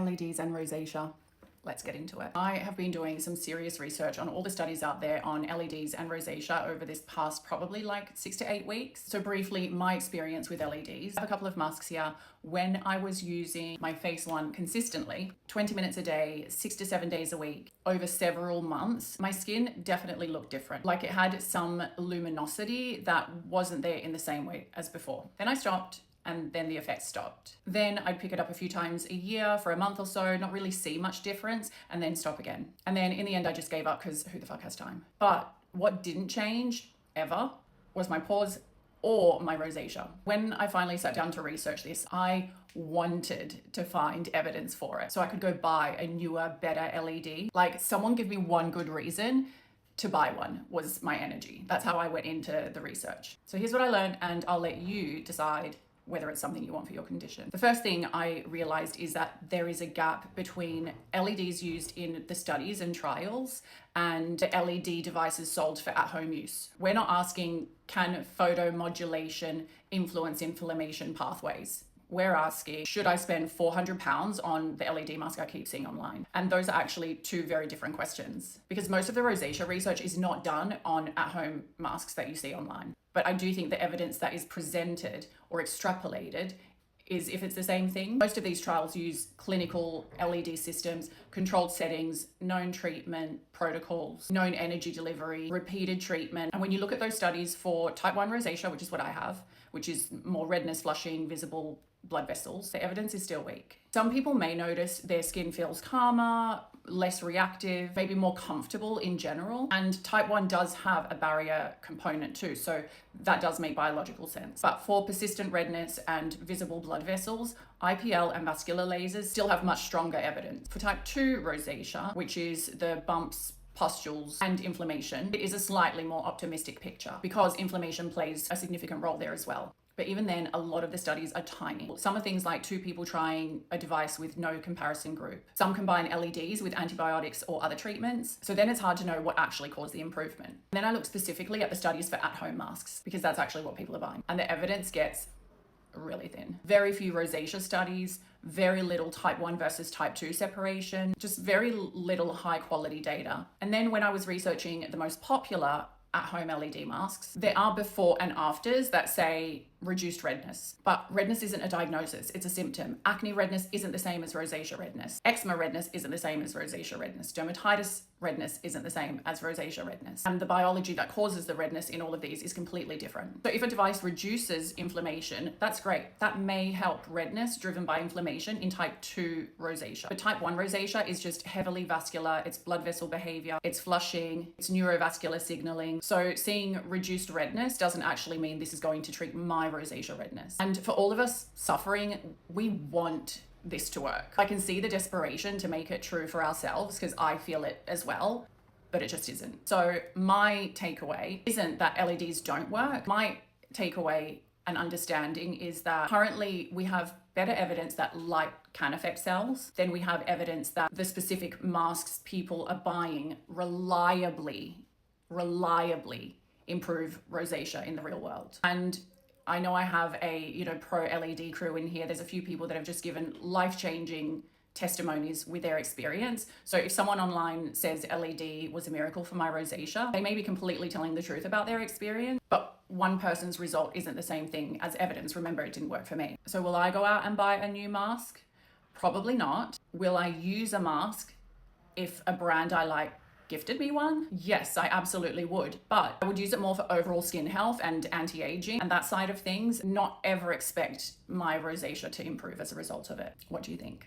LEDs and rosacea. Let's get into it. I have been doing some serious research on all the studies out there on LEDs and rosacea over this past probably like 6 to 8 weeks. So briefly, my experience with LEDs. I have a couple of masks here. When I was using my face one consistently, 20 minutes a day, 6 to 7 days a week, over several months, my skin definitely looked different. Like it had some luminosity that wasn't there in the same way as before. Then I stopped, and then the effect stopped. Then I'd pick it up a few times a year for a month or so, not really see much difference, and then stop again. And then in the end, I just gave up because who the fuck has time? But what didn't change ever was my pores or my rosacea. When I finally sat down to research this, I wanted to find evidence for it so I could go buy a newer, better LED. Like, someone give me one good reason to buy one was my energy. That's how I went into the research. So here's what I learned, and I'll let you decide whether it's something you want for your condition. The first thing I realized is that there is a gap between LEDs used in the studies and trials and the LED devices sold for at-home use. We're not asking, can photomodulation influence inflammation pathways? We're asking, should I spend £400 on the LED mask I keep seeing online? And those are actually two very different questions, because most of the rosacea research is not done on at-home masks that you see online. But I do think the evidence that is presented or extrapolated is if it's the same thing. Most of these trials use clinical LED systems, controlled settings, known treatment protocols, known energy delivery, repeated treatment. And when you look at those studies for type 1 rosacea, which is what I have, which is more redness, flushing, visible blood vessels, the evidence is still weak. Some people may notice their skin feels calmer, less reactive, maybe more comfortable in general. And type 1 does have a barrier component too, so that does make biological sense. But for persistent redness and visible blood vessels, IPL and vascular lasers still have much stronger evidence. For type 2 rosacea, which is the bumps, pustules, and inflammation, it is a slightly more optimistic picture because inflammation plays a significant role there as well. But even then, a lot of the studies are tiny. Some are things like 2 people trying a device with no comparison group. Some combine LEDs with antibiotics or other treatments. So then it's hard to know what actually caused the improvement. And then I look specifically at the studies for at-home masks because that's actually what people are buying. And the evidence gets really thin. Very few rosacea studies, very little type 1 versus type 2 separation, just very little high quality data. And then when I was researching the most popular at-home LED masks, there are before and afters that say reduced redness. But redness isn't a diagnosis, it's a symptom. Acne redness isn't the same as rosacea redness. Eczema redness isn't the same as rosacea redness. Dermatitis redness isn't the same as rosacea redness. And the biology that causes the redness in all of these is completely different. So if a device reduces inflammation, that's great. That may help redness driven by inflammation in type 2 rosacea. But type 1 rosacea is just heavily vascular, it's blood vessel behavior, it's flushing, it's neurovascular signaling. So seeing reduced redness doesn't actually mean this is going to treat my rosacea redness. And for all of us suffering, we want this to work. I can see the desperation to make it true for ourselves because I feel it as well, but it just isn't. So my takeaway isn't that LEDs don't work. My takeaway and understanding is that currently we have better evidence that light can affect cells than we have evidence that the specific masks people are buying reliably improve rosacea in the real world. And I know I have a, pro LED crew in here. There's a few people that have just given life-changing testimonies with their experience. So if someone online says LED was a miracle for my rosacea, they may be completely telling the truth about their experience, but one person's result isn't the same thing as evidence. Remember, it didn't work for me. So will I go out and buy a new mask? Probably not. Will I use a mask if a brand I like gifted me one? Yes, I absolutely would. But I would use it more for overall skin health and anti-aging and that side of things, not ever expect my rosacea to improve as a result of it. What do you think?